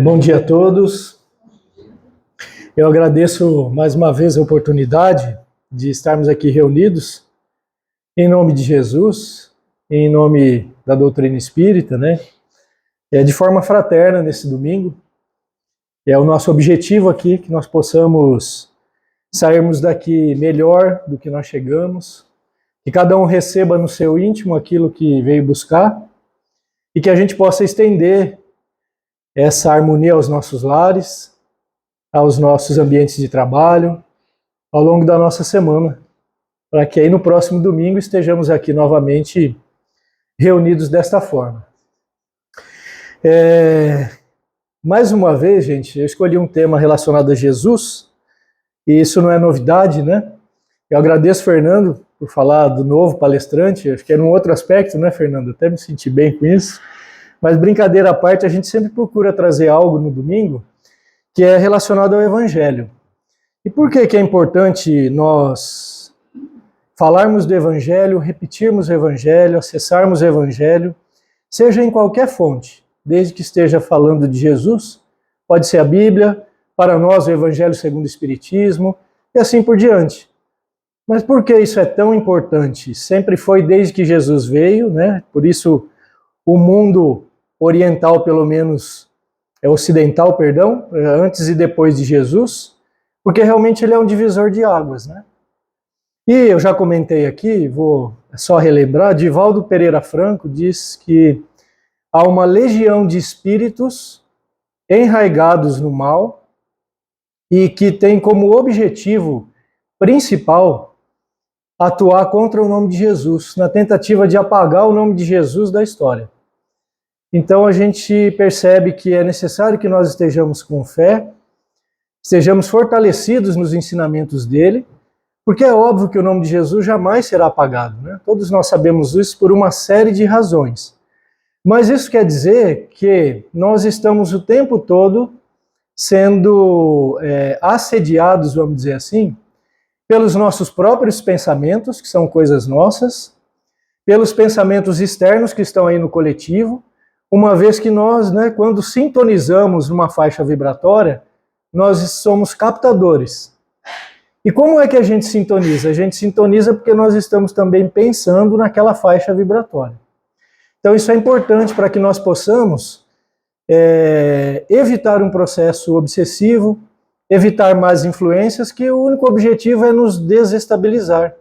Bom dia a todos. Eu agradeço mais uma vez a oportunidade de estarmos aqui reunidos em nome de Jesus, em nome da doutrina espírita, né? De forma fraterna nesse domingo. É o nosso objetivo aqui que nós possamos sairmos daqui melhor do que nós chegamos, que cada um receba no seu íntimo aquilo que veio buscar e que a gente possa estender essa harmonia aos nossos lares, aos nossos ambientes de trabalho, ao longo da nossa semana, para que aí no próximo domingo estejamos aqui novamente reunidos desta forma. Mais uma vez, gente, eu escolhi um tema relacionado a Jesus, e isso não é novidade, né? Eu agradeço, Fernando, por falar do novo palestrante, acho que era um outro aspecto, né, Fernando? Até me senti bem com isso. Mas brincadeira à parte, a gente sempre procura trazer algo no domingo que é relacionado ao Evangelho. E por que é importante nós falarmos do Evangelho, repetirmos o Evangelho, acessarmos o Evangelho, seja em qualquer fonte, desde que esteja falando de Jesus, pode ser a Bíblia, para nós o Evangelho segundo o Espiritismo, e assim por diante. Mas por que isso é tão importante? Sempre foi desde que Jesus veio, né? Por isso o mundo oriental, pelo menos, ocidental, perdão, antes e depois de Jesus, porque realmente ele é um divisor de águas, né? E eu já comentei aqui, vou só relembrar, Divaldo Pereira Franco diz que há uma legião de espíritos enraigados no mal e que tem como objetivo principal atuar contra o nome de Jesus, na tentativa de apagar o nome de Jesus da história. Então a gente percebe que é necessário que nós estejamos com fé, estejamos fortalecidos nos ensinamentos dele, porque é óbvio que o nome de Jesus jamais será apagado, né? Todos nós sabemos isso por uma série de razões. Mas isso quer dizer que nós estamos o tempo todo sendo assediados, vamos dizer assim, pelos nossos próprios pensamentos, que são coisas nossas, pelos pensamentos externos que estão aí no coletivo, uma vez que nós, né, quando sintonizamos numa faixa vibratória, nós somos captadores. E como é que a gente sintoniza? A gente sintoniza porque nós estamos também pensando naquela faixa vibratória. Então isso é importante para que nós possamos evitar um processo obsessivo, evitar más influências, que o único objetivo é nos desestabilizar.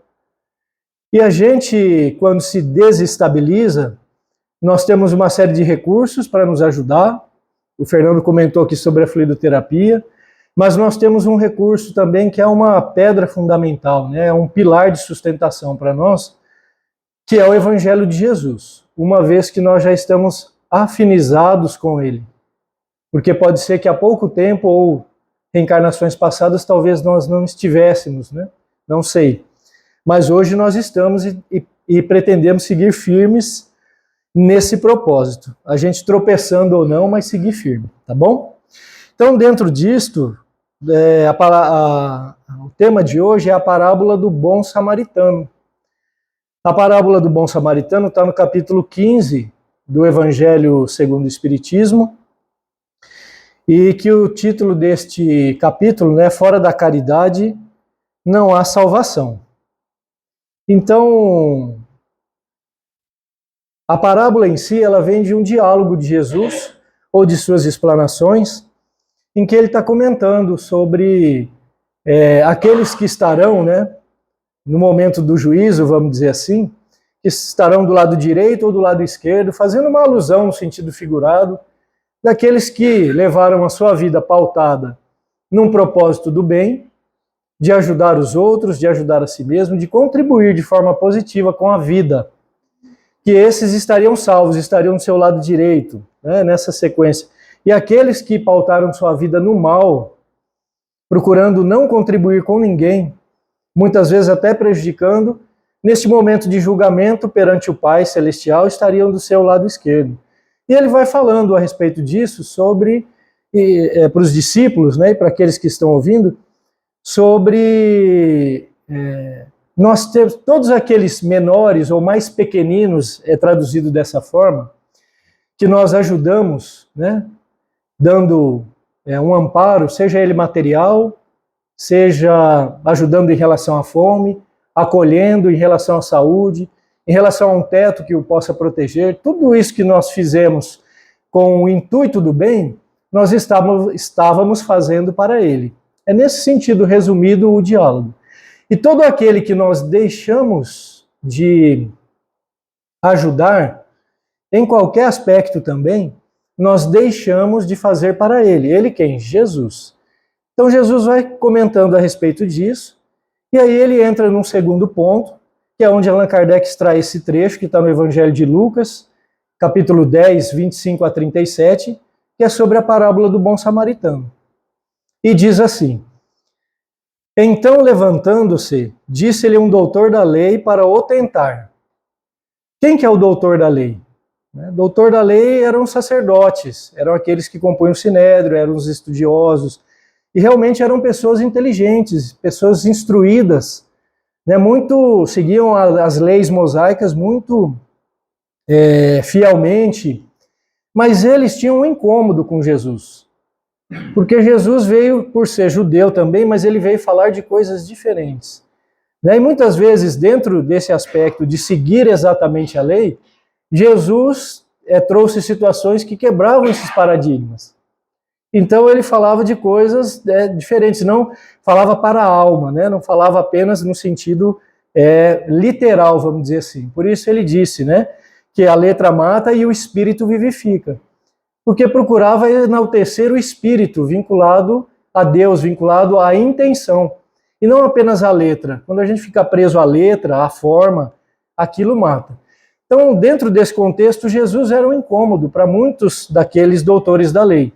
E a gente, quando se desestabiliza, nós temos uma série de recursos para nos ajudar. O Fernando comentou aqui sobre a fluidoterapia, mas nós temos um recurso também que é uma pedra fundamental, né? É um pilar de sustentação para nós, que é o Evangelho de Jesus, uma vez que nós já estamos afinizados com ele. Porque pode ser que há pouco tempo, ou reencarnações passadas, talvez nós não estivéssemos, né? Não sei. Mas hoje nós estamos e pretendemos seguir firmes nesse propósito. A gente tropeçando ou não, mas seguir firme, tá bom? Então, dentro disto, o tema de hoje é a parábola do bom samaritano. A parábola do bom samaritano está no capítulo 15 do Evangelho segundo o Espiritismo, e que o título deste capítulo, né, Fora da caridade não há salvação. Então, a parábola em si, ela vem de um diálogo de Jesus, ou de suas explanações, em que ele está comentando sobre aqueles que estarão, né, no momento do juízo, vamos dizer assim, que estarão do lado direito ou do lado esquerdo, fazendo uma alusão no sentido figurado, daqueles que levaram a sua vida pautada num propósito do bem, de ajudar os outros, de ajudar a si mesmo, de contribuir de forma positiva com a vida. Que esses estariam salvos, estariam do seu lado direito, né, nessa sequência. E aqueles que pautaram sua vida no mal, procurando não contribuir com ninguém, muitas vezes até prejudicando, neste momento de julgamento perante o Pai Celestial, estariam do seu lado esquerdo. E ele vai falando a respeito disso sobre, para os discípulos, né, e para aqueles que estão ouvindo, sobre nós temos todos aqueles menores ou mais pequeninos, é traduzido dessa forma, que nós ajudamos, né, dando um amparo, seja ele material, seja ajudando em relação à fome, acolhendo em relação à saúde, em relação a um teto que o possa proteger. Tudo isso que nós fizemos com o intuito do bem, nós estávamos fazendo para ele. É nesse sentido resumido o diálogo. E todo aquele que nós deixamos de ajudar, em qualquer aspecto também, nós deixamos de fazer para ele. Ele quem? Jesus. Então Jesus vai comentando a respeito disso, e aí ele entra num segundo ponto, que é onde Allan Kardec extrai esse trecho, que está no Evangelho de Lucas, capítulo 10, 25 a 37, que é sobre a parábola do bom samaritano. E diz assim: então, levantando-se, disse-lhe um doutor da lei para o tentar. Quem que é o doutor da lei? Doutor da lei eram os sacerdotes, eram aqueles que compunham o sinédrio, eram os estudiosos, e realmente eram pessoas inteligentes, pessoas instruídas, muito seguiam as leis mosaicas muito fielmente, mas eles tinham um incômodo com Jesus, porque Jesus veio por ser judeu também, mas ele veio falar de coisas diferentes. E muitas vezes, dentro desse aspecto de seguir exatamente a lei, Jesus trouxe situações que quebravam esses paradigmas. Então ele falava de coisas diferentes, não falava para a alma, não falava apenas no sentido literal, vamos dizer assim. Por isso ele disse que a letra mata e o espírito vivifica, porque procurava enaltecer o espírito vinculado a Deus, vinculado à intenção, e não apenas a letra. Quando a gente fica preso à letra, à forma, aquilo mata. Então, dentro desse contexto, Jesus era um incômodo para muitos daqueles doutores da lei.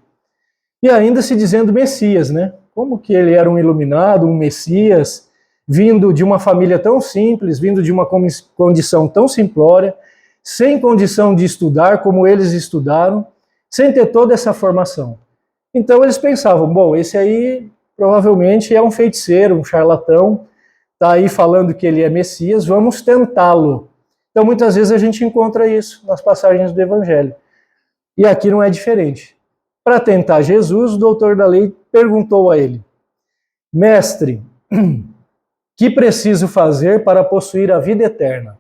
E ainda se dizendo Messias, Como que ele era um iluminado, um Messias, vindo de uma família tão simples, vindo de uma condição tão simplória, sem condição de estudar como eles estudaram, sem ter toda essa formação. Então eles pensavam, bom, esse aí provavelmente é um feiticeiro, um charlatão, está aí falando que ele é Messias, vamos tentá-lo. Então muitas vezes a gente encontra isso nas passagens do Evangelho. E aqui não é diferente. Para tentar Jesus, o doutor da lei perguntou a ele: mestre, que preciso fazer para possuir a vida eterna?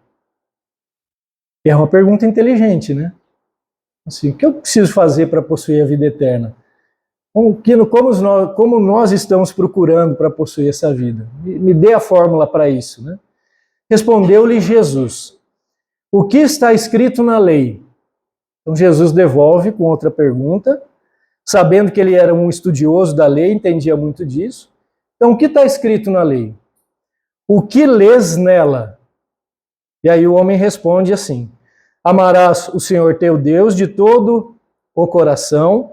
É uma pergunta inteligente, Assim, o que eu preciso fazer para possuir a vida eterna? Como nós estamos procurando para possuir essa vida? Me dê a fórmula para isso, Respondeu-lhe Jesus: o que está escrito na lei? Então Jesus devolve com outra pergunta, sabendo que ele era um estudioso da lei, entendia muito disso. Então, o que está escrito na lei? O que lês nela? E aí o homem responde assim: amarás o Senhor teu Deus de todo o coração,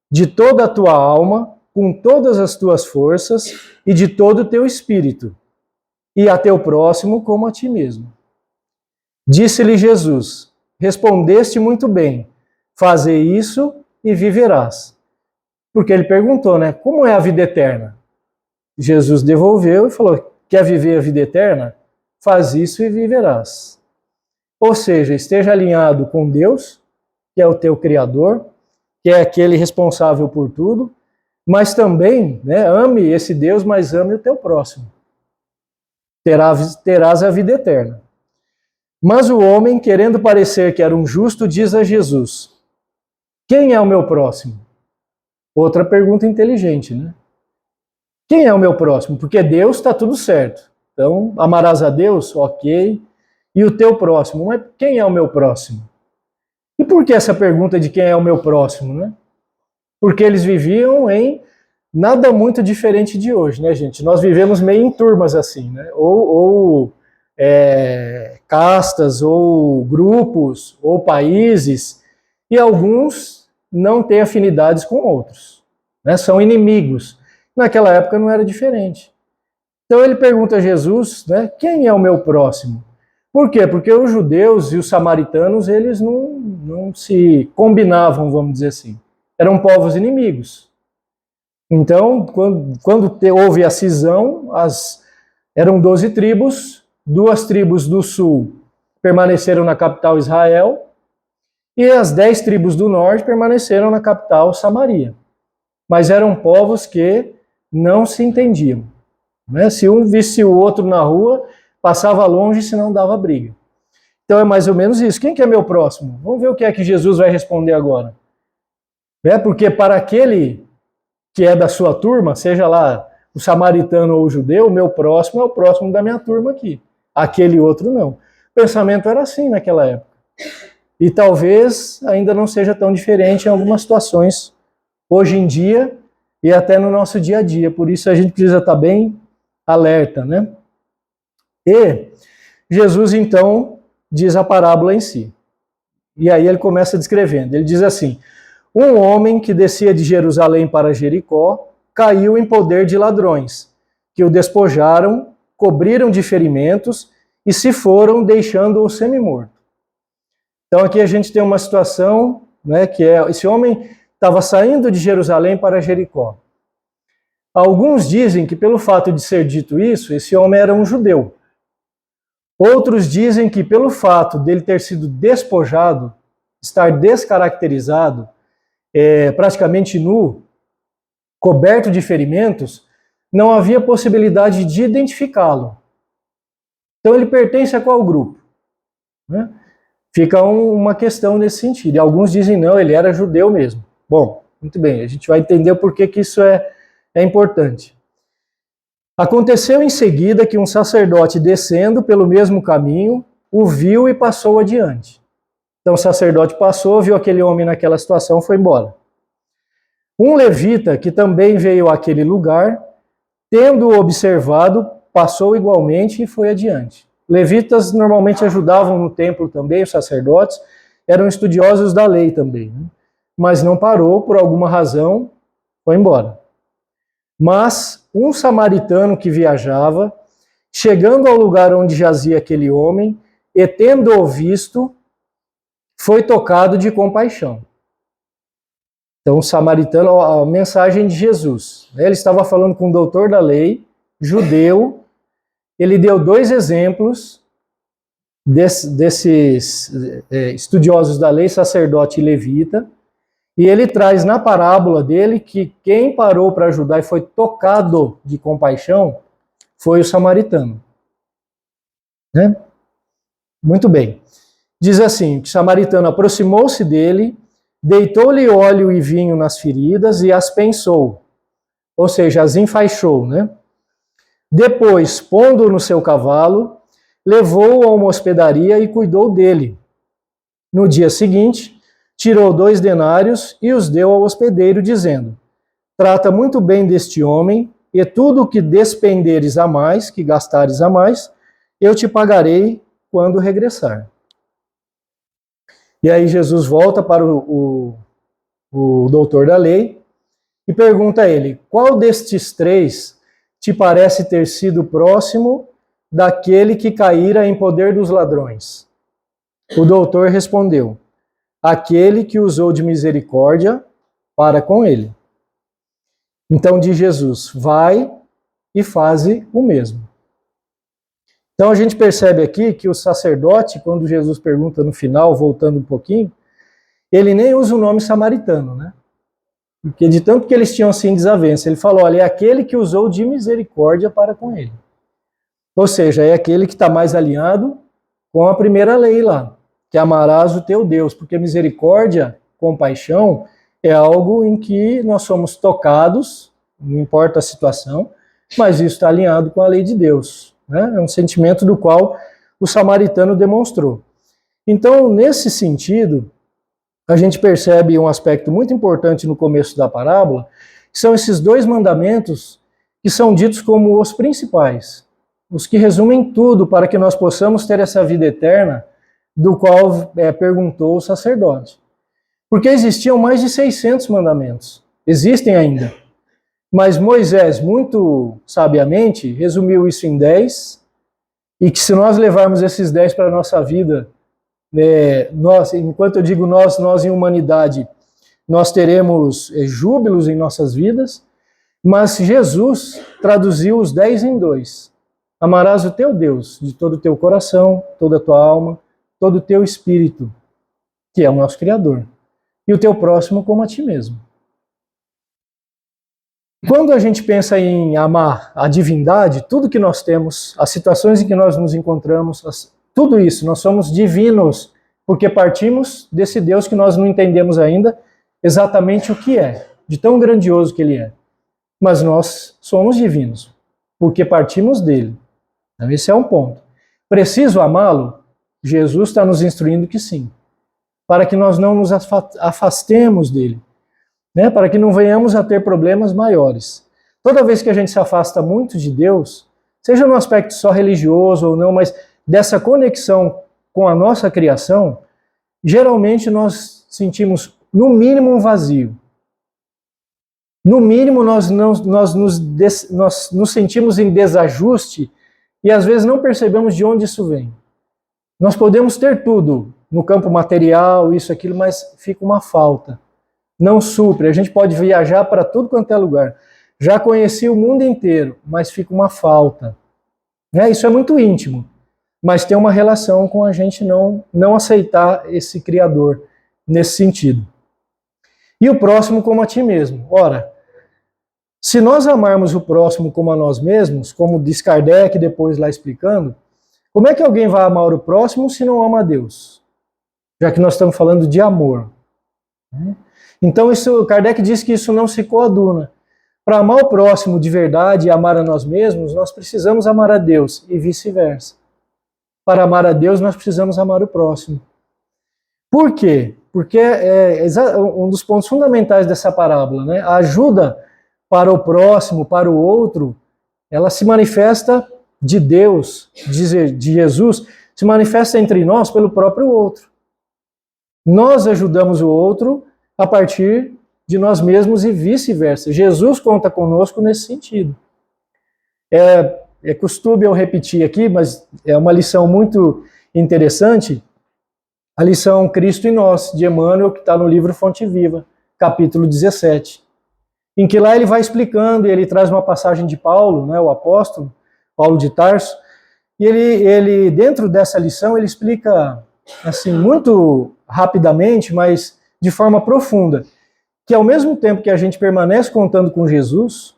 de toda a tua alma, com todas as tuas forças e de todo o teu espírito, e a teu próximo como a ti mesmo. Disse-lhe Jesus: respondeste muito bem, faze isso e viverás. Porque ele perguntou, como é a vida eterna? Jesus devolveu e falou: quer viver a vida eterna? Faz isso e viverás. Ou seja, esteja alinhado com Deus, que é o teu Criador, que é aquele responsável por tudo, mas também ame esse Deus, mas ame o teu próximo. Terás a vida eterna. Mas o homem, querendo parecer que era um justo, diz a Jesus: quem é o meu próximo? Outra pergunta inteligente, Quem é o meu próximo? Porque Deus está tudo certo. Então, amarás a Deus? Ok. E o teu próximo? Mas quem é o meu próximo? E por que essa pergunta de quem é o meu próximo, Porque eles viviam em nada muito diferente de hoje, gente? Nós vivemos meio em turmas assim, Ou castas, ou grupos, ou países, e alguns não têm afinidades com outros, São inimigos. Naquela época não era diferente. Então ele pergunta a Jesus, quem é o meu próximo? Por quê? Porque os judeus e os samaritanos, eles não se combinavam, vamos dizer assim. Eram povos inimigos. Então, quando houve a cisão, eram 12 tribos, 2 tribos do sul permaneceram na capital Israel, E as 10 tribos do norte permaneceram na capital, Samaria. Mas eram povos que não se entendiam, né? Se um visse o outro na rua, passava longe, senão dava briga. Então é mais ou menos isso. Quem que é meu próximo? Vamos ver o que é que Jesus vai responder agora. Porque para aquele que é da sua turma, seja lá o samaritano ou o judeu, o meu próximo é o próximo da minha turma aqui. Aquele outro não. O pensamento era assim naquela época. E talvez ainda não seja tão diferente em algumas situações hoje em dia e até no nosso dia a dia. Por isso a gente precisa estar bem alerta, né? E Jesus então diz a parábola em si. E aí ele começa descrevendo. Ele diz assim: um homem que descia de Jerusalém para Jericó caiu em poder de ladrões, que o despojaram, cobriram de ferimentos e se foram, deixando-o semi-morto. Então aqui a gente tem uma situação, né, que é esse homem estava saindo de Jerusalém para Jericó. Alguns dizem que pelo fato de ser dito isso, esse homem era um judeu. Outros dizem que pelo fato dele ter sido despojado, estar descaracterizado, praticamente nu, coberto de ferimentos, não havia possibilidade de identificá-lo. Então ele pertence a qual grupo? Né? Fica uma questão nesse sentido. E alguns dizem não, ele era judeu mesmo. Bom, muito bem, a gente vai entender por que isso é importante. Aconteceu em seguida que um sacerdote descendo pelo mesmo caminho o viu e passou adiante. Então o sacerdote passou, viu aquele homem naquela situação, foi embora. Um levita que também veio àquele lugar, tendo-o observado, passou igualmente e foi adiante. Levitas normalmente ajudavam no templo também, os sacerdotes, eram estudiosos da lei também, né? Mas não parou, por alguma razão, foi embora. Mas um samaritano que viajava, chegando ao lugar onde jazia aquele homem, e tendo-o visto, foi tocado de compaixão. Então o samaritano, a mensagem de Jesus, ele estava falando com o doutor da lei, judeu, ele deu 2 exemplos desses estudiosos da lei, sacerdote e levita, e ele traz na parábola dele que quem parou para ajudar e foi tocado de compaixão foi o samaritano. Né? Muito bem. Diz assim, que o samaritano aproximou-se dele, deitou-lhe óleo e vinho nas feridas e as pensou, ou seja, as enfaixou, né? Depois, pondo-o no seu cavalo, levou-o a uma hospedaria e cuidou dele. No dia seguinte, tirou 2 denários e os deu ao hospedeiro, dizendo: trata muito bem deste homem, e tudo o que despenderes a mais, que gastares a mais, eu te pagarei quando regressar. E aí Jesus volta para o doutor da lei e pergunta a ele: qual destes 3 te parece ter sido próximo daquele que caíra em poder dos ladrões? O doutor respondeu: aquele que usou de misericórdia para com ele. Então diz Jesus: vai e faze o mesmo. Então a gente percebe aqui que o sacerdote, quando Jesus pergunta no final, voltando um pouquinho, ele nem usa o nome samaritano, né? Porque de tanto que eles tinham assim desavença, ele falou: olha, é aquele que usou de misericórdia para com ele. Ou seja, é aquele que está mais alinhado com a primeira lei lá, que amarás o teu Deus, porque misericórdia, compaixão, é algo em que nós somos tocados, não importa a situação, mas isso está alinhado com a lei de Deus, né? É um sentimento do qual o samaritano demonstrou. Então, nesse sentido, a gente percebe um aspecto muito importante no começo da parábola, que são esses 2 mandamentos que são ditos como os principais, os que resumem tudo para que nós possamos ter essa vida eterna, do qual perguntou o sacerdote. Porque existiam mais de 600 mandamentos. Existem ainda. Mas Moisés, muito sabiamente, resumiu isso em 10, e que se nós levarmos esses 10 para a nossa vida, nós, enquanto eu digo nós em humanidade, nós teremos júbilos em nossas vidas, mas Jesus traduziu os 10 em 2. Amarás o teu Deus de todo o teu coração, toda a tua alma, todo o teu espírito. que é o nosso Criador, e o teu próximo como a ti mesmo. Quando a gente pensa em amar a divindade, tudo que nós temos, as situações em que nós nos encontramos, tudo isso, nós somos divinos, porque partimos desse Deus que nós não entendemos ainda exatamente o que é, de tão grandioso que ele é. Mas nós somos divinos, porque partimos dele. Então, esse é um ponto. Preciso amá-lo? Jesus está nos instruindo que sim, para que nós não nos afastemos dele, né? Para que não venhamos a ter problemas maiores. Toda vez que a gente se afasta muito de Deus, seja no aspecto só religioso ou não, mas dessa conexão com a nossa criação, geralmente nós sentimos, no mínimo, um vazio. No mínimo, nós nos sentimos em desajuste e às vezes não percebemos de onde isso vem. Nós podemos ter tudo no campo material, isso, aquilo, mas fica uma falta. Não supre. A gente pode viajar para tudo quanto é lugar. Já conheci o mundo inteiro, mas fica uma falta. Isso é muito íntimo, mas tem uma relação com a gente não aceitar esse Criador nesse sentido. E o próximo como a ti mesmo. Ora, se nós amarmos o próximo como a nós mesmos, como diz Kardec depois lá explicando, como é que alguém vai amar o próximo se não ama a Deus? Já que nós estamos falando de amor. Então Kardec diz que isso não se coaduna. Para amar o próximo de verdade e amar a nós mesmos, nós precisamos amar a Deus e vice-versa. Para amar a Deus, nós precisamos amar o próximo. Por quê? Porque é um dos pontos fundamentais dessa parábola, né? A ajuda para o próximo, para o outro, ela se manifesta de Deus, de Jesus, se manifesta entre nós pelo próprio outro. Nós ajudamos o outro a partir de nós mesmos e vice-versa. Jesus conta conosco nesse sentido. É costume eu repetir aqui, mas é uma lição muito interessante, a lição Cristo em Nós, de Emmanuel, que está no livro Fonte Viva, capítulo 17, em que lá ele vai explicando, e ele traz uma passagem de Paulo, né, o apóstolo, Paulo de Tarso, e ele dentro dessa lição, ele explica assim, muito rapidamente, mas de forma profunda, que ao mesmo tempo que a gente permanece contando com Jesus,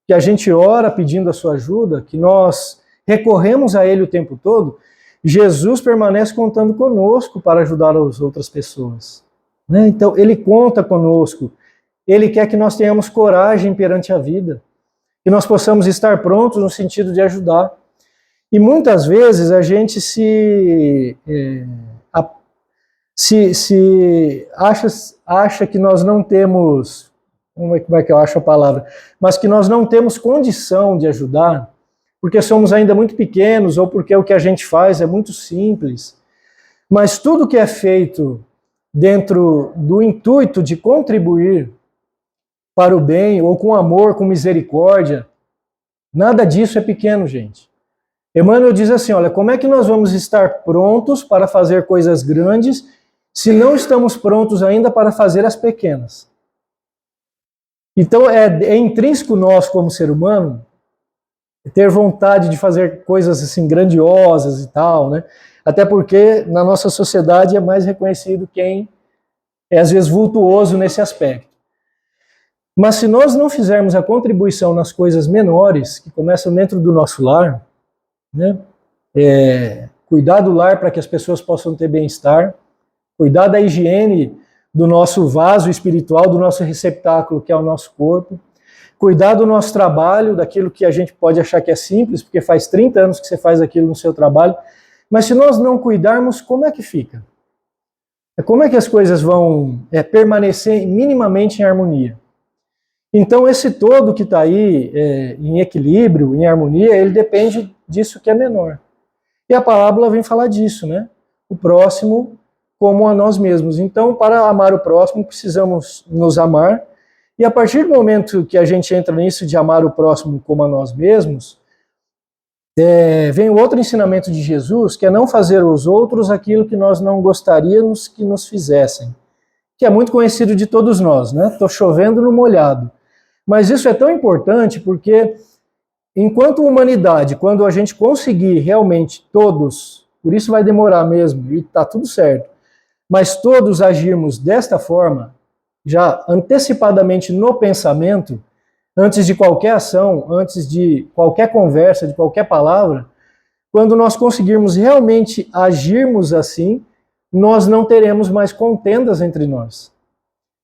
que a gente ora pedindo a sua ajuda, que nós recorremos a ele o tempo todo, Jesus permanece contando conosco para ajudar as outras pessoas. Então, ele conta conosco, ele quer que nós tenhamos coragem perante a vida, que nós possamos estar prontos no sentido de ajudar. E muitas vezes a gente acha que nós não temos, como é que eu acho a palavra, mas que nós não temos condição de ajudar, porque somos ainda muito pequenos ou porque o que a gente faz é muito simples. Mas tudo que é feito dentro do intuito de contribuir para o bem, ou com amor, com misericórdia, nada disso é pequeno, gente. Emmanuel diz assim, olha, como é que nós vamos estar prontos para fazer coisas grandes se não estamos prontos ainda para fazer as pequenas? Então é intrínseco nós, como ser humano, ter vontade de fazer coisas assim grandiosas e tal, né? Até porque na nossa sociedade é mais reconhecido quem é às vezes vultuoso nesse aspecto. Mas se nós não fizermos a contribuição nas coisas menores, que começam dentro do nosso lar, né? Cuidar do lar para que as pessoas possam ter bem-estar, cuidar da higiene do nosso vaso espiritual, do nosso receptáculo, que é o nosso corpo, cuidar do nosso trabalho, daquilo que a gente pode achar que é simples, porque faz 30 anos que você faz aquilo no seu trabalho, mas se nós não cuidarmos, como é que fica? Como é que as coisas vão permanecer minimamente em harmonia? Então esse todo que está aí em equilíbrio, em harmonia, ele depende disso que é menor. E a parábola vem falar disso, né? O próximo como a nós mesmos. Então, para amar o próximo, precisamos nos amar. E a partir do momento que a gente entra nisso de amar o próximo como a nós mesmos, vem o outro ensinamento de Jesus, que é não fazer aos outros aquilo que nós não gostaríamos que nos fizessem. Que é muito conhecido de todos nós, né? Estou chovendo no molhado. Mas isso é tão importante porque, enquanto humanidade, quando a gente conseguir realmente todos, por isso vai demorar mesmo, e está tudo certo, mas todos agirmos desta forma, já antecipadamente no pensamento, antes de qualquer ação, antes de qualquer conversa, de qualquer palavra, quando nós conseguirmos realmente agirmos assim, nós não teremos mais contendas entre nós.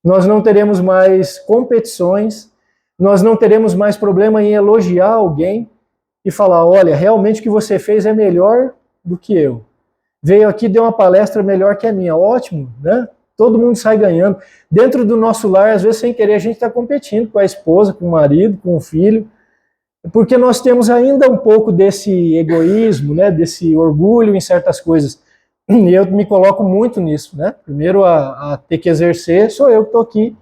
Nós não teremos mais competições, nós não teremos mais problema em elogiar alguém e falar, olha, realmente o que você fez é melhor do que eu. Veio aqui, deu uma palestra melhor que a minha. Ótimo, né? Todo mundo sai ganhando. Dentro do nosso lar, às vezes, sem querer, a gente está competindo com a esposa, com o marido, com o filho, porque nós temos ainda um pouco desse egoísmo, né? Desse orgulho em certas coisas. E eu me coloco muito nisso, né? Primeiro a ter que exercer, sou eu que estou aqui,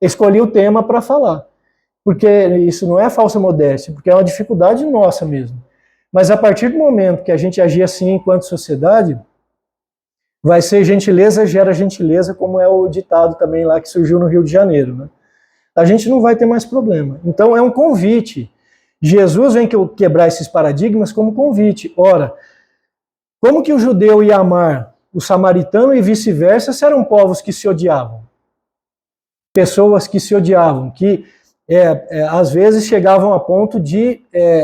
escolhi o tema para falar. Porque isso não é falsa modéstia, porque é uma dificuldade nossa mesmo. Mas a partir do momento que a gente agir assim enquanto sociedade, vai ser gentileza gera gentileza, como é o ditado também lá que surgiu no Rio de Janeiro, né? A gente não vai ter mais problema. Então é um convite. Jesus vem quebrar esses paradigmas como convite. Ora, como que o judeu ia amar o samaritano e vice-versa se eram povos que se odiavam? Pessoas que se odiavam, que às vezes chegavam a ponto de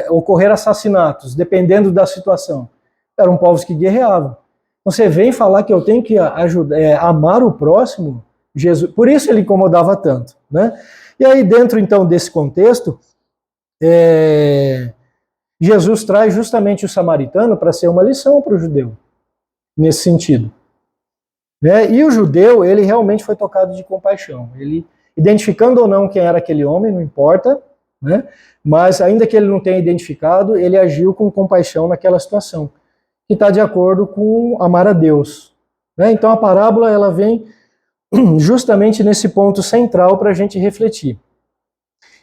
ocorrer assassinatos, dependendo da situação. Eram povos que guerreavam. Você vem falar que eu tenho que amar o próximo, Jesus, por isso ele incomodava tanto, né? E aí dentro então desse contexto, Jesus traz justamente o samaritano para ser uma lição para o judeu, nesse sentido. Né? E o judeu, ele realmente foi tocado de compaixão. Ele, identificando ou não quem era aquele homem, não importa, né? Mas ainda que ele não tenha identificado, ele agiu com compaixão naquela situação, que está de acordo com amar a Deus. Né? Então a parábola ela vem justamente nesse ponto central para a gente refletir.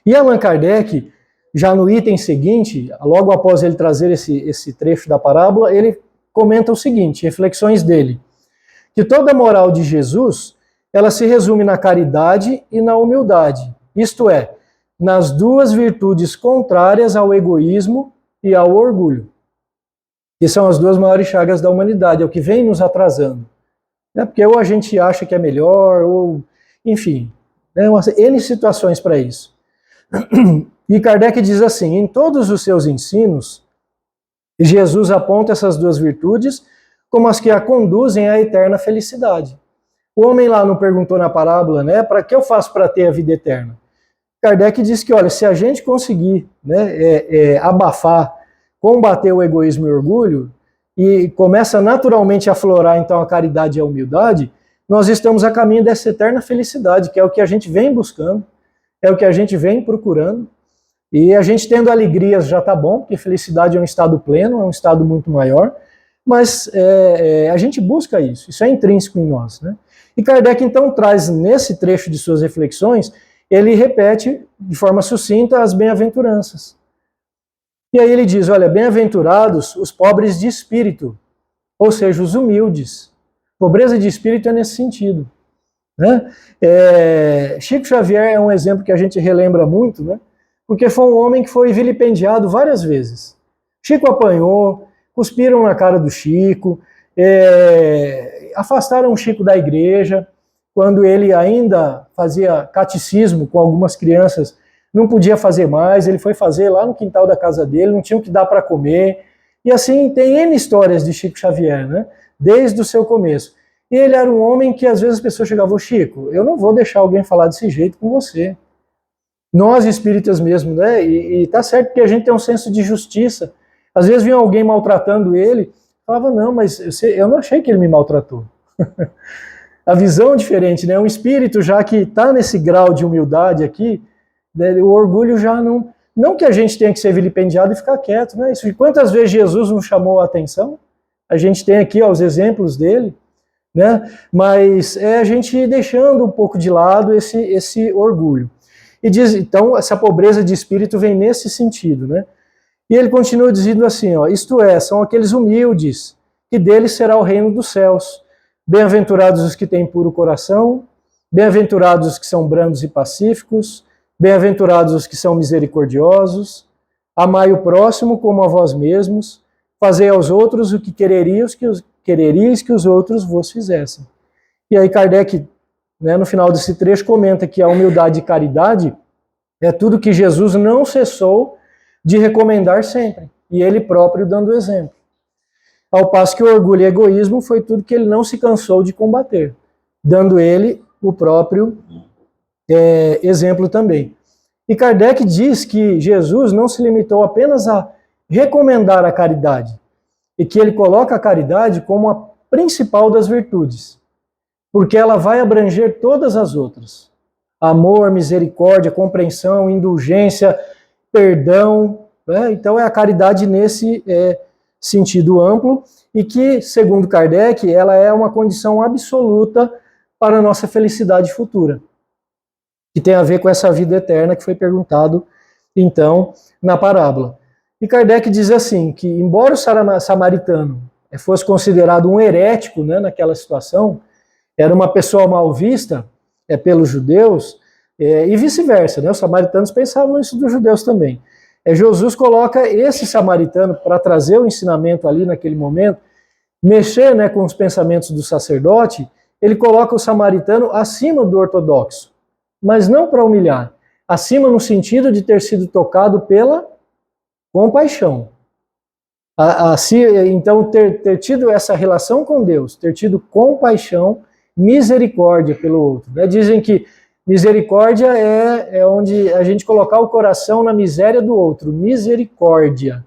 E Allan Kardec, já no item seguinte, logo após ele trazer esse trecho da parábola, ele comenta o seguinte, reflexões dele, que toda a moral de Jesus, ela se resume na caridade e na humildade, isto é, nas duas virtudes contrárias ao egoísmo e ao orgulho, que são as duas maiores chagas da humanidade, é o que vem nos atrasando. Porque ou a gente acha que é melhor, ou, enfim, N situações para isso. E Kardec diz assim, em todos os seus ensinos, Jesus aponta essas duas virtudes como as que a conduzem à eterna felicidade. O homem lá não perguntou na parábola, né, para que eu faço para ter a vida eterna? Kardec diz que, olha, se a gente conseguir abafar, combater o egoísmo e o orgulho, e começa naturalmente a aflorar então a caridade e a humildade, nós estamos a caminho dessa eterna felicidade, que é o que a gente vem buscando, é o que a gente vem procurando, e a gente tendo alegrias já está bom, porque felicidade é um estado pleno, é um estado muito maior, mas a gente busca isso é intrínseco em nós, né? E Kardec então traz nesse trecho de suas reflexões, ele repete de forma sucinta as bem-aventuranças. E aí ele diz, olha, bem-aventurados os pobres de espírito, ou seja, os humildes. Pobreza de espírito é nesse sentido. Né? Chico Xavier é um exemplo que a gente relembra muito, né? Porque foi um homem que foi vilipendiado várias vezes. Chico apanhou, cuspiram na cara do Chico, afastaram o Chico da igreja, quando ele ainda fazia catecismo com algumas crianças, não podia fazer mais, ele foi fazer lá no quintal da casa dele, não tinha o que dar para comer, e assim tem N histórias de Chico Xavier, né? Desde o seu começo. E ele era um homem que às vezes as pessoas chegavam, Chico, eu não vou deixar alguém falar desse jeito com você. Nós espíritas mesmo, né? E tá certo que a gente tem um senso de justiça. Às vezes vinha alguém maltratando ele, falava, não, mas eu não achei que ele me maltratou. A visão é diferente, né? Um espírito já que está nesse grau de humildade aqui, né? O orgulho já não que a gente tenha que ser vilipendiado e ficar quieto, né? Isso, quantas vezes Jesus nos chamou a atenção? A gente tem aqui os exemplos dele, né? Mas é a gente deixando um pouco de lado esse orgulho. E diz, então, essa pobreza de espírito vem nesse sentido, né? E ele continua dizendo assim, ó, isto é, são aqueles humildes, que deles será o reino dos céus. Bem-aventurados os que têm puro coração, bem-aventurados os que são brandos e pacíficos, bem-aventurados os que são misericordiosos, amai o próximo como a vós mesmos, fazei aos outros o que quereríeis que os outros vos fizessem. E aí Kardec, né, no final desse trecho, comenta que a humildade e caridade é tudo que Jesus não cessou de recomendar sempre, e ele próprio dando exemplo. Ao passo que o orgulho e egoísmo foi tudo que ele não se cansou de combater, dando ele o próprio exemplo também. E Kardec diz que Jesus não se limitou apenas a recomendar a caridade, e que ele coloca a caridade como a principal das virtudes, porque ela vai abranger todas as outras. Amor, misericórdia, compreensão, indulgência, perdão. Né? Então é a caridade nesse sentido amplo, e que, segundo Kardec, ela é uma condição absoluta para a nossa felicidade futura, que tem a ver com essa vida eterna que foi perguntado, então, na parábola. E Kardec diz assim, que embora o samaritano fosse considerado um herético, né, naquela situação, era uma pessoa mal vista pelos judeus, e vice-versa, né, os samaritanos pensavam isso dos judeus também. Jesus coloca esse samaritano para trazer o ensinamento ali naquele momento, mexer, né, com os pensamentos do sacerdote, ele coloca o samaritano acima do ortodoxo, mas não para humilhar, acima no sentido de ter sido tocado pela compaixão. Então, ter tido essa relação com Deus, ter tido compaixão, misericórdia pelo outro. Né? Dizem que misericórdia é onde a gente colocar o coração na miséria do outro. Misericórdia,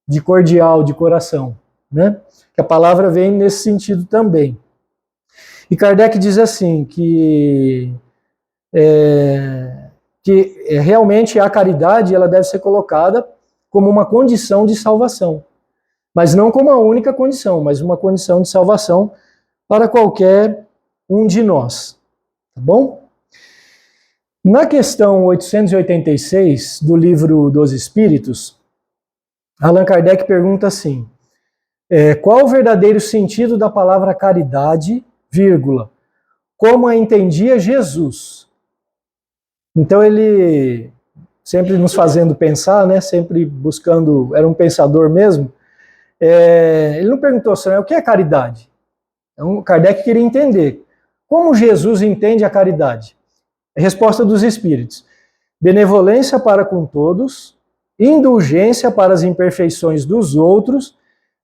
de cordial, de coração. Né? Que a palavra vem nesse sentido também. E Kardec diz assim, que realmente a caridade ela deve ser colocada como uma condição de salvação. Mas não como a única condição, mas uma condição de salvação para qualquer um de nós. Tá bom? Na questão 886 do Livro dos Espíritos, Allan Kardec pergunta assim, qual o verdadeiro sentido da palavra caridade, vírgula, como a entendia Jesus? Então ele, sempre nos fazendo pensar, né, sempre buscando, era um pensador mesmo, ele não perguntou assim, o que é caridade? Então Kardec queria entender, como Jesus entende a caridade? A resposta dos Espíritos, benevolência para com todos, indulgência para as imperfeições dos outros,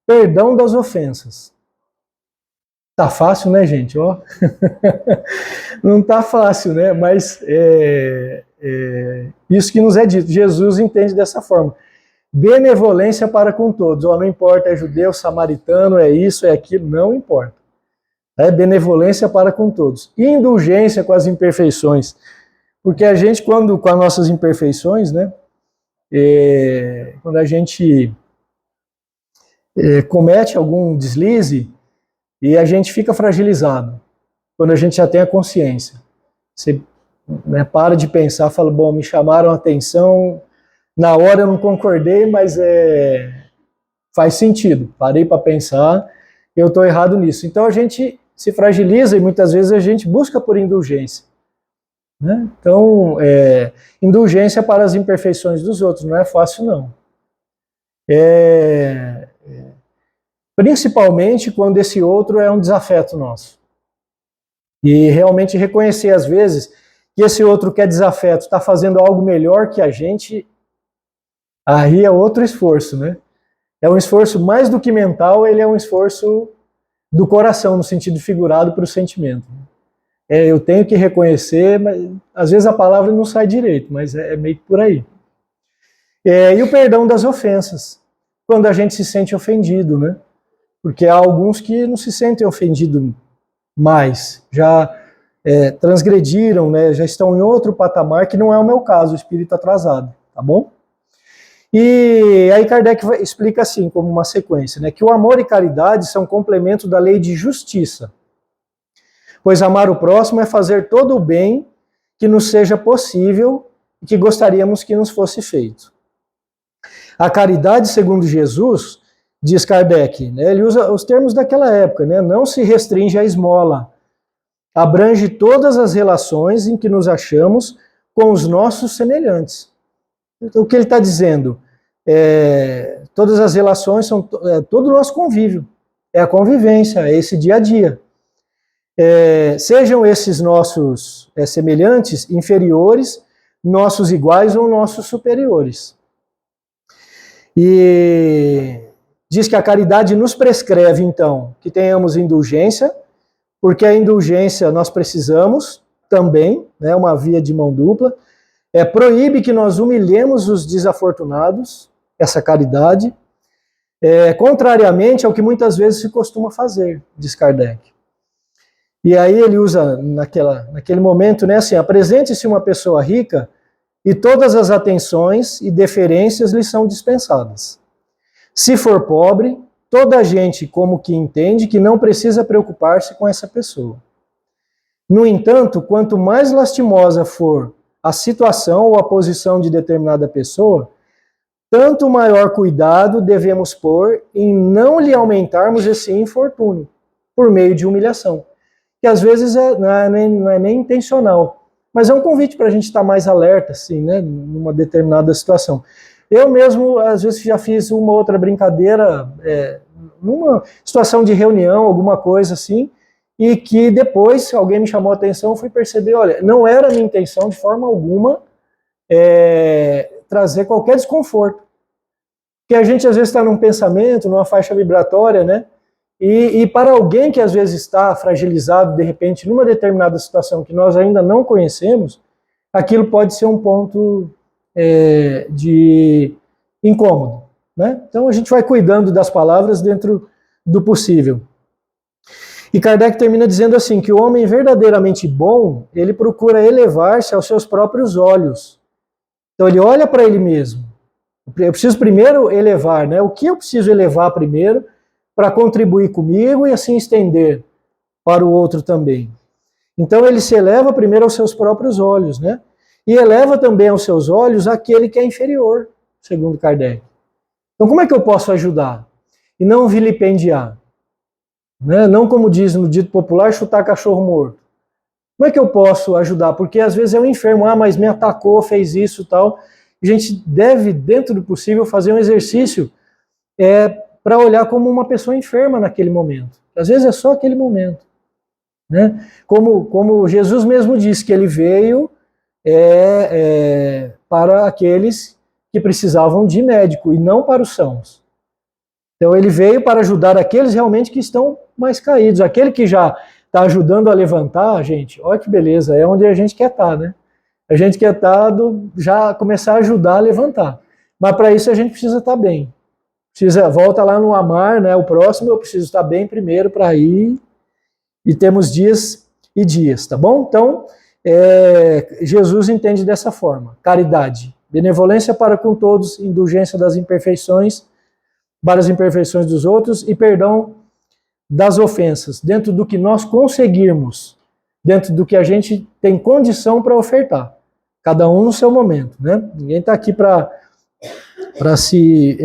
perdão das ofensas. Tá fácil, né, gente? Ó. Não tá fácil, né? Mas isso que nos é dito. Jesus entende dessa forma. Benevolência para com todos. Ó, não importa, é judeu, samaritano, é isso, é aquilo, não importa. É benevolência para com todos. Indulgência com as imperfeições. Porque a gente, quando com as nossas imperfeições, né? Quando a gente comete algum deslize, e a gente fica fragilizado, quando a gente já tem a consciência. Você para de pensar, fala, bom, me chamaram a atenção, na hora eu não concordei, mas faz sentido, parei para pensar, eu estou errado nisso. Então a gente se fragiliza e muitas vezes a gente busca por indulgência. Né? Então, indulgência para as imperfeições dos outros, não é fácil não. Principalmente quando esse outro é um desafeto nosso. E realmente reconhecer, às vezes, que esse outro que é desafeto está fazendo algo melhor que a gente, aí é outro esforço, né? É um esforço mais do que mental, ele é um esforço do coração, no sentido figurado para o sentimento. Eu tenho que reconhecer, mas às vezes a palavra não sai direito, mas é meio que por aí. E o perdão das ofensas, quando a gente se sente ofendido, né? Porque há alguns que não se sentem ofendidos mais, já transgrediram, né, já estão em outro patamar, que não é o meu caso, o espírito atrasado, tá bom? E aí Kardec explica assim, como uma sequência, né, que o amor e caridade são complemento da lei de justiça, pois amar o próximo é fazer todo o bem que nos seja possível e que gostaríamos que nos fosse feito. A caridade, segundo Jesus, diz Kardec, né, ele usa os termos daquela época, né, não se restringe à esmola, abrange todas as relações em que nos achamos com os nossos semelhantes. Então, o que ele está dizendo? Todas as relações são todo o nosso convívio, é a convivência, é esse dia a dia. Sejam esses nossos semelhantes, inferiores, nossos iguais ou nossos superiores. E diz que a caridade nos prescreve, então, que tenhamos indulgência, porque a indulgência nós precisamos também, né, uma via de mão dupla. Proíbe que nós humilhemos os desafortunados, essa caridade, contrariamente ao que muitas vezes se costuma fazer, diz Kardec. E aí ele usa naquele momento, né, assim, apresente-se uma pessoa rica e todas as atenções e deferências lhe são dispensadas. Se for pobre, toda a gente como que entende que não precisa preocupar-se com essa pessoa. No entanto, quanto mais lastimosa for a situação ou a posição de determinada pessoa, tanto maior cuidado devemos pôr em não lhe aumentarmos esse infortúnio por meio de humilhação, que às vezes não é nem intencional, mas é um convite para a gente estar mais alerta, assim, né, numa determinada situação. Eu mesmo, às vezes, já fiz uma outra brincadeira, numa situação de reunião, alguma coisa assim, e que depois alguém me chamou a atenção, eu fui perceber, olha, não era a minha intenção de forma alguma trazer qualquer desconforto. Porque a gente às vezes está num pensamento, numa faixa vibratória, né? E para alguém que às vezes está fragilizado, de repente, numa determinada situação que nós ainda não conhecemos, aquilo pode ser um ponto de incômodo, né? Então a gente vai cuidando das palavras dentro do possível. E Kardec termina dizendo assim, que o homem verdadeiramente bom, ele procura elevar-se aos seus próprios olhos. Então ele olha para ele mesmo. Eu preciso primeiro elevar, né? O que eu preciso elevar primeiro para contribuir comigo e assim estender para o outro também. Então ele se eleva primeiro aos seus próprios olhos, né? E eleva também aos seus olhos aquele que é inferior, segundo Kardec. Então como é que eu posso ajudar? E não vilipendiar. Né? Não, como diz no dito popular, chutar cachorro morto. Como é que eu posso ajudar? Porque às vezes é um enfermo, mas me atacou, fez isso e tal. A gente deve, dentro do possível, fazer um exercício para olhar como uma pessoa enferma naquele momento. Às vezes é só aquele momento. Né? Como Jesus mesmo disse, que ele veio para aqueles que precisavam de médico e não para os sãos. Então ele veio para ajudar aqueles realmente que estão mais caídos. Aquele que já está ajudando a levantar, gente, olha que beleza, é onde a gente quer estar, né? A gente quer estar, já começar a ajudar a levantar. Mas para isso a gente precisa estar bem. Volta lá no amar, né? O próximo eu preciso estar bem primeiro para ir. E temos dias e dias, tá bom? Então, Jesus entende dessa forma. Caridade, benevolência para com todos, indulgência das imperfeições, para as imperfeições dos outros e perdão das ofensas, dentro do que nós conseguirmos, dentro do que a gente tem condição para ofertar, cada um no seu momento, né? Ninguém está aqui para se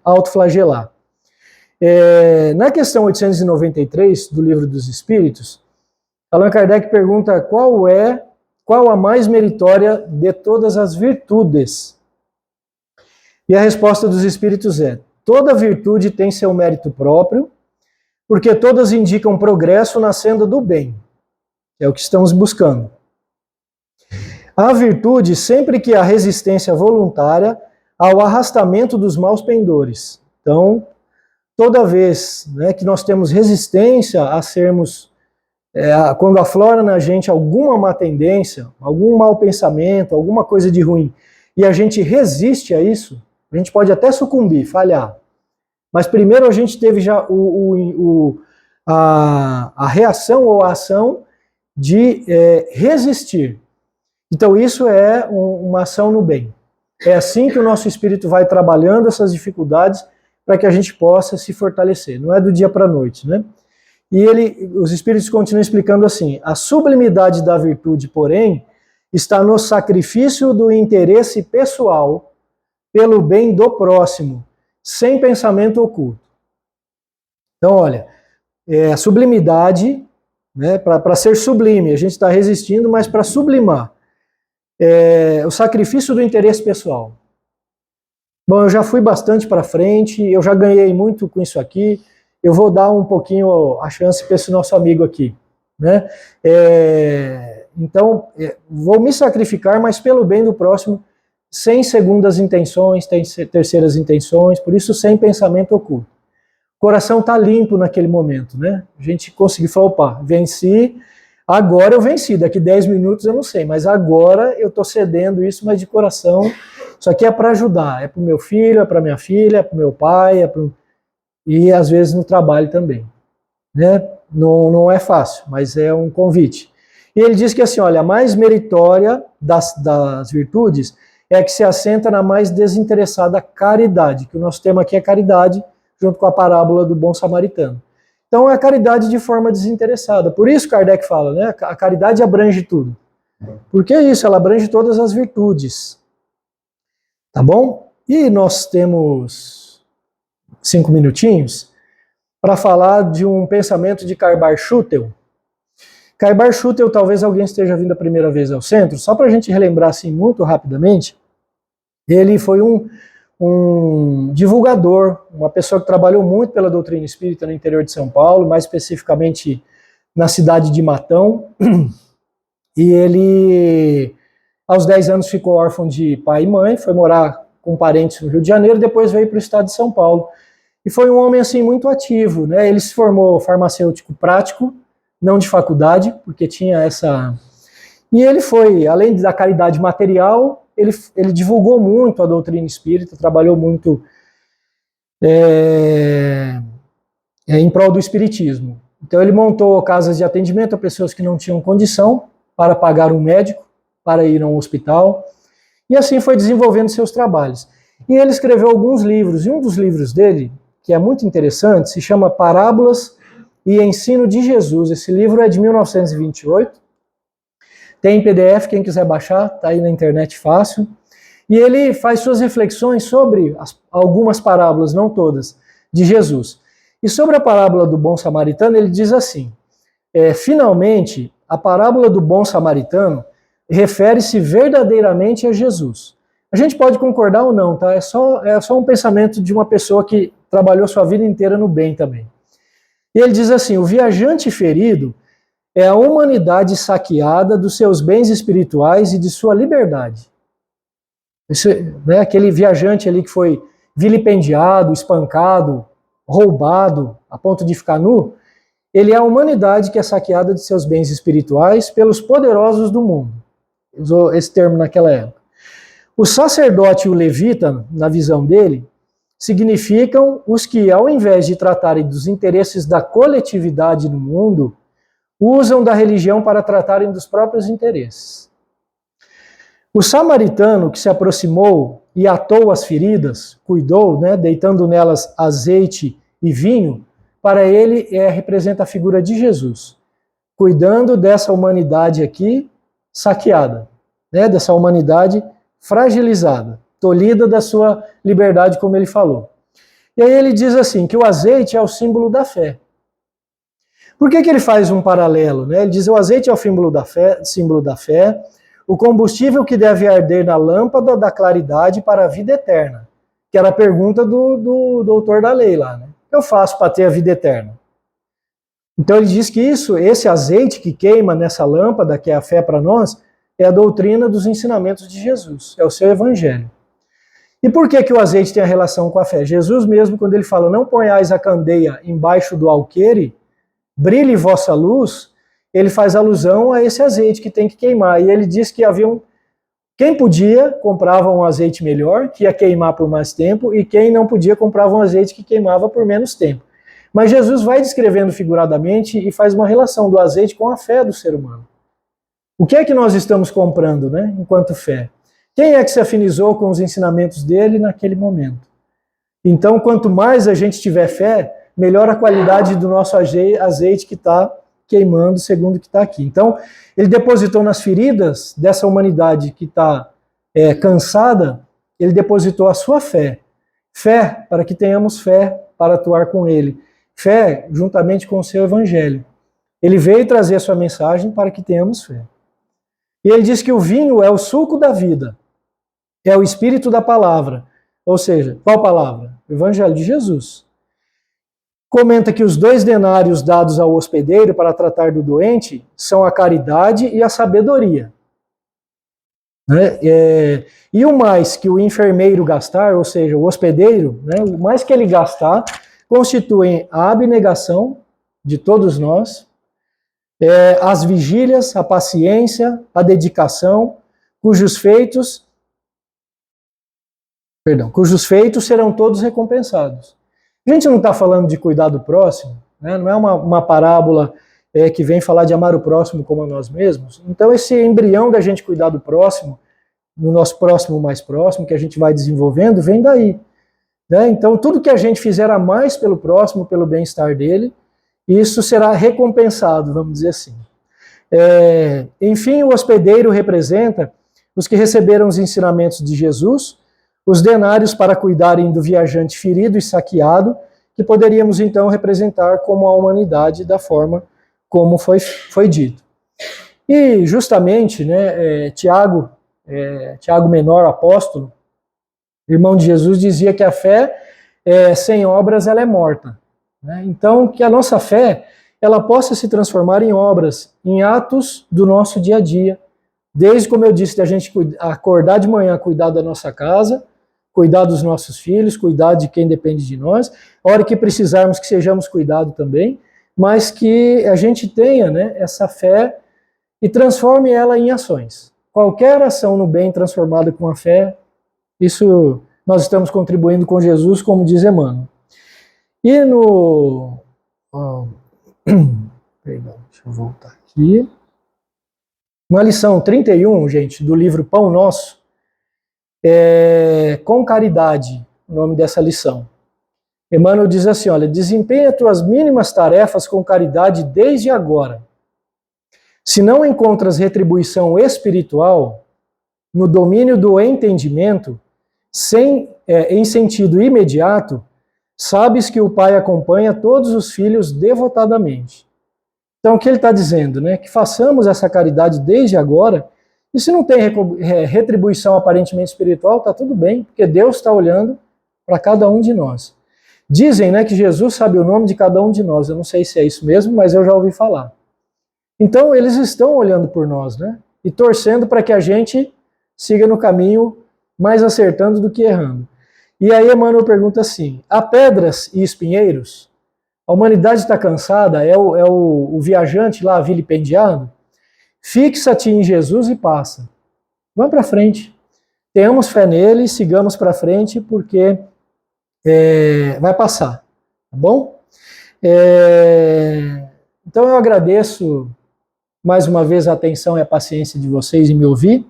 autoflagelar. Na questão 893 do Livro dos Espíritos, Allan Kardec pergunta qual a mais meritória de todas as virtudes. E a resposta dos Espíritos é: toda virtude tem seu mérito próprio, porque todas indicam progresso na senda do bem. É o que estamos buscando. A virtude, sempre que há resistência voluntária ao arrastamento dos maus pendores. Então, toda vez, né, que nós temos resistência a sermos, quando aflora na gente alguma má tendência, algum mau pensamento, alguma coisa de ruim, e a gente resiste a isso, a gente pode até sucumbir, falhar. Mas primeiro a gente teve já a reação ou a ação de resistir. Então isso é uma ação no bem. É assim que o nosso espírito vai trabalhando essas dificuldades para que a gente possa se fortalecer. Não é do dia para a noite, né? E os espíritos continuam explicando assim: a sublimidade da virtude, porém, está no sacrifício do interesse pessoal pelo bem do próximo, sem pensamento oculto. Então, olha, a sublimidade, né, para ser sublime, a gente está resistindo, mas para sublimar, o sacrifício do interesse pessoal. Bom, eu já fui bastante para frente, eu já ganhei muito com isso aqui, eu vou dar um pouquinho a chance para esse nosso amigo aqui. né? Então, vou me sacrificar, mas pelo bem do próximo, sem segundas intenções, terceiras intenções, por isso sem pensamento oculto. O coração está limpo naquele momento, né? A gente conseguiu falar, opa, venci, agora eu venci, daqui 10 minutos eu não sei, mas agora eu estou cedendo isso, mas de coração. Isso aqui é para ajudar, é para o meu filho, é para minha filha, é para o meu pai, e às vezes no trabalho também, né? Não é fácil, mas é um convite. E ele diz que assim, olha, a mais meritória das virtudes é a que se assenta na mais desinteressada caridade, que o nosso tema aqui é caridade, junto com a parábola do bom samaritano. Então é a caridade de forma desinteressada. Por isso Kardec fala, né? A caridade abrange tudo. Porque é isso, ela abrange todas as virtudes. Tá bom? E nós temos 5 minutinhos para falar de um pensamento de Karl Schutel. Karl Schutel, talvez alguém esteja vindo a primeira vez ao centro, só para a gente relembrar assim muito rapidamente, ele foi um divulgador, uma pessoa que trabalhou muito pela doutrina espírita no interior de São Paulo, mais especificamente na cidade de Matão, e ele, aos 10 anos, ficou órfão de pai e mãe, foi morar com parentes no Rio de Janeiro, depois veio para o estado de São Paulo. E foi um homem assim muito ativo, né? Ele se formou farmacêutico prático, não de faculdade, porque tinha essa... E ele foi, além da caridade material, ele divulgou muito a doutrina espírita, trabalhou muito em prol do espiritismo. Então ele montou casas de atendimento a pessoas que não tinham condição para pagar um médico, para ir a um hospital, e assim foi desenvolvendo seus trabalhos. E ele escreveu alguns livros, e um dos livros dele, que é muito interessante, se chama Parábolas e Ensino de Jesus. Esse livro é de 1928, tem em PDF, quem quiser baixar, está aí na internet fácil. E ele faz suas reflexões sobre algumas parábolas, não todas, de Jesus. E sobre a parábola do bom samaritano, ele diz assim, finalmente, a parábola do bom samaritano refere-se verdadeiramente a Jesus. A gente pode concordar ou não, tá? É só um pensamento de uma pessoa que trabalhou sua vida inteira no bem também. E ele diz assim, o viajante ferido é a humanidade saqueada dos seus bens espirituais e de sua liberdade. Esse, né, aquele viajante ali que foi vilipendiado, espancado, roubado, a ponto de ficar nu, ele é a humanidade que é saqueada de seus bens espirituais pelos poderosos do mundo. Usou esse termo naquela época. O sacerdote e o levita, na visão dele, significam os que, ao invés de tratarem dos interesses da coletividade no mundo, usam da religião para tratarem dos próprios interesses. O samaritano que se aproximou e atou as feridas, cuidou, né, deitando nelas azeite e vinho, para ele representa a figura de Jesus, cuidando dessa humanidade aqui saqueada, né, dessa humanidade fragilizada, tolhida da sua liberdade, como ele falou. E aí ele diz assim, que o azeite é o símbolo da fé. Por que ele faz um paralelo? Né? Ele diz, o azeite é o símbolo da fé, o combustível que deve arder na lâmpada da claridade para a vida eterna, que era a pergunta do doutor da lei lá, né? O que eu faço para ter a vida eterna? Então ele diz que esse azeite que queima nessa lâmpada, que é a fé para nós, é a doutrina dos ensinamentos de Jesus, é o seu evangelho. E por que o azeite tem a relação com a fé? Jesus mesmo, quando ele fala, não ponhais a candeia embaixo do alqueire, brilhe vossa luz, ele faz alusão a esse azeite que tem que queimar. E ele diz que quem podia comprava um azeite melhor, que ia queimar por mais tempo, e quem não podia comprava um azeite que queimava por menos tempo. Mas Jesus vai descrevendo figuradamente e faz uma relação do azeite com a fé do ser humano. O que é que nós estamos comprando, né, enquanto fé? Quem é que se afinizou com os ensinamentos dele naquele momento? Então, quanto mais a gente tiver fé, melhor a qualidade do nosso azeite que está queimando, segundo o que está aqui. Então, ele depositou nas feridas dessa humanidade que está cansada, ele depositou a sua fé. Fé para que tenhamos fé para atuar com ele. Fé juntamente com o seu evangelho. Ele veio trazer a sua mensagem para que tenhamos fé. E ele diz que o vinho é o suco da vida, é o espírito da palavra. Ou seja, qual palavra? O evangelho de Jesus. comenta que os 2 denários dados ao hospedeiro para tratar do doente são a caridade e a sabedoria. Né? E o mais que o enfermeiro gastar, ou seja, o hospedeiro, né, o mais que ele gastar, constituem a abnegação de todos nós, as vigílias, a paciência, a dedicação, cujos feitos serão todos recompensados. A gente não está falando de cuidar do próximo, né? Não é uma parábola que vem falar de amar o próximo como a nós mesmos. Então esse embrião da gente cuidar do próximo, no nosso próximo mais próximo, que a gente vai desenvolvendo, vem daí. Né? Então tudo que a gente fizer a mais pelo próximo, pelo bem-estar dele, isso será recompensado, vamos dizer assim. Enfim, o hospedeiro representa os que receberam os ensinamentos de Jesus, os denários para cuidarem do viajante ferido e saqueado, que poderíamos então representar como a humanidade da forma como foi dito. E justamente, né, Tiago Menor, apóstolo, irmão de Jesus, dizia que a fé sem obras ela é morta. Né? Então, que a nossa fé ela possa se transformar em obras, em atos do nosso dia a dia, desde, como eu disse, da gente acordar de manhã, cuidar da nossa casa, cuidar dos nossos filhos, cuidar de quem depende de nós, a hora que precisarmos que sejamos cuidados também, mas que a gente tenha, né, essa fé e transforme ela em ações. Qualquer ação no bem transformada com a fé, isso nós estamos contribuindo com Jesus, como diz Emmanuel. E perdão, deixa eu voltar aqui. Na lição 31, gente, do livro Pão Nosso, com caridade, o nome dessa lição. Emmanuel diz assim, olha, desempenha tuas mínimas tarefas com caridade desde agora. Se não encontras retribuição espiritual, no domínio do entendimento, em sentido imediato, sabes que o Pai acompanha todos os filhos devotadamente. Então, o que ele está dizendo, né? Que façamos essa caridade desde agora, e se não tem retribuição aparentemente espiritual, está tudo bem, porque Deus está olhando para cada um de nós. Dizem, né, que Jesus sabe o nome de cada um de nós, eu não sei se é isso mesmo, mas eu já ouvi falar. Então, eles estão olhando por nós, né? E torcendo para que a gente siga no caminho mais acertando do que errando. E aí Emmanuel pergunta assim, há pedras e espinheiros? A humanidade está cansada? É o viajante lá vilipendiado? Fixa-te em Jesus e passa. Vamos para frente. Tenhamos fé nele, sigamos para frente, porque vai passar. Tá bom? Então eu agradeço mais uma vez a atenção e a paciência de vocês em me ouvir.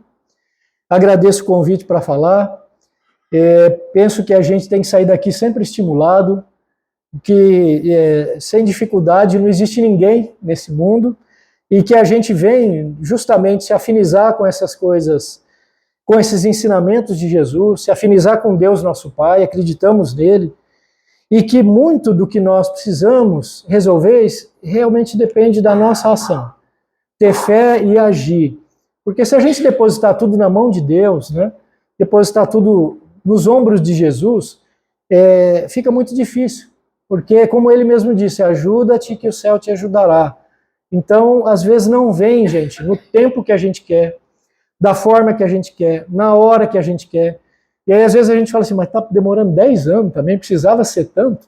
Agradeço o convite para falar. Penso que a gente tem que sair daqui sempre estimulado, que sem dificuldade não existe ninguém nesse mundo, e que a gente vem justamente se afinizar com essas coisas, com esses ensinamentos de Jesus, se afinizar com Deus nosso Pai, acreditamos nele, e que muito do que nós precisamos resolver realmente depende da nossa ação. Ter fé e agir. Porque se a gente depositar tudo na mão de Deus, né, depositar tudo nos ombros de Jesus, fica muito difícil. Porque, como ele mesmo disse, ajuda-te que o céu te ajudará. Então, às vezes não vem, gente, no tempo que a gente quer, da forma que a gente quer, na hora que a gente quer. E aí, às vezes, a gente fala assim, mas está demorando 10 anos também, precisava ser tanto?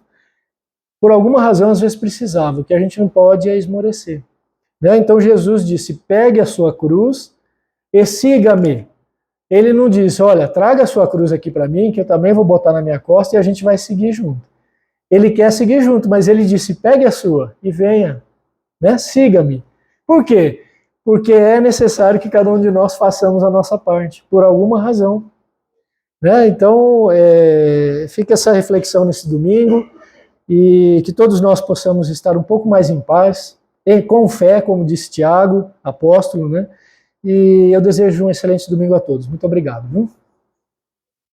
Por alguma razão, às vezes precisava. O que a gente não pode é esmorecer. Né? Então, Jesus disse, pegue a sua cruz e siga-me. Ele não disse, olha, traga a sua cruz aqui para mim, que eu também vou botar na minha costa e a gente vai seguir junto. Ele quer seguir junto, mas ele disse, pegue a sua e venha, né? Siga-me. Por quê? Porque é necessário que cada um de nós façamos a nossa parte, por alguma razão. Né? Então, fica essa reflexão nesse domingo, e que todos nós possamos estar um pouco mais em paz, e com fé, como disse Tiago, apóstolo, né? E eu desejo um excelente domingo a todos. Muito obrigado. Viu?